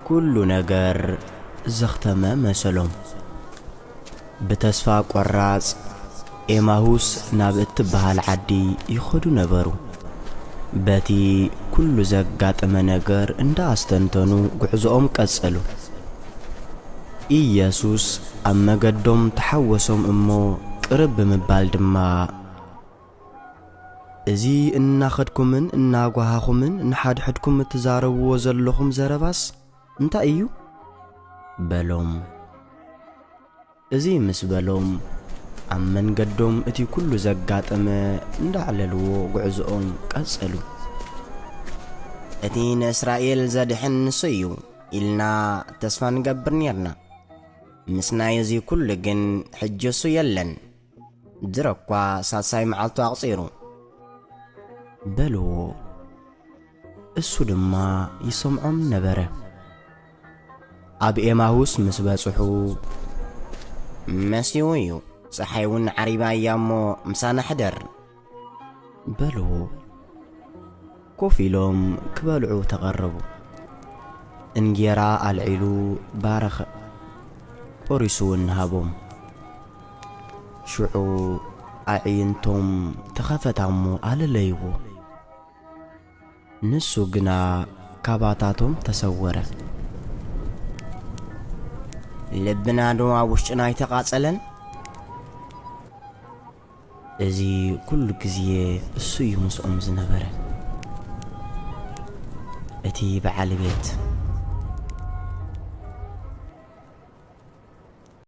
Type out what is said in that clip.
كل ነገር زختم مسلم بتسفى قراص ኤማሁስ ናብ እትበሃል ዓዲ ይኸዱ ነበሩ በቲ ኩሉ ዘጋጠመ ነገር እንዳስተንተኑ ጉዕዞኦም ቀጸሉ ኢየሱስ ኣብ መገዶም ተሐወሶም እሞ ቅርብ ብምባል ድማ እዚ እናኸድኩምን እናጓሃኹምን ንሓድሕድኩም እትዛረብዎ ዘለኹም ዘረባስ እንታይ እዩ በሎም እዚ ምስ በሎም ኣብ መንገዶም እቲ ኩሉ ዘጋጠመ እንዳዕለልዎ ጉዕዞኦም ቀጸሉ እቲ ንእስራኤል ዘድሕን ንሱ እዩ ኢልና ተስፋ ንገብር ነርና ምስናይ እዚ ኩሉ ግን ሕጂ እሱ የለን ድረኳ ሳሳይ መዓልቱ ኣቕፂሩ በልዎ እሱ ድማ ይሰምዖም ነበረ ኣብ ኤማሁስ ምስ በጽሑ መሲሁ እዩ ፀሓይውን ዓሪባ እያሞ ምሳና ሕደር በልዎ ኮፍ ኢሎም ክበልዑ ተቐረቡ እንጌራ ኣልዒሉ ባረኸ ቆሪሱ እንሃቦም ሽዑ ኣዕይንቶም ተኸፈታሞ ኣለለይዎ ንሱ ግና ካባታቶም ተሰወረ ልብና ዶ ኣብ ውሽጥና ይተቓጸለን እዚ ኩሉ ግዜ እሱ እዩ ምስኦም ዝነበረ እቲ በዓል ቤት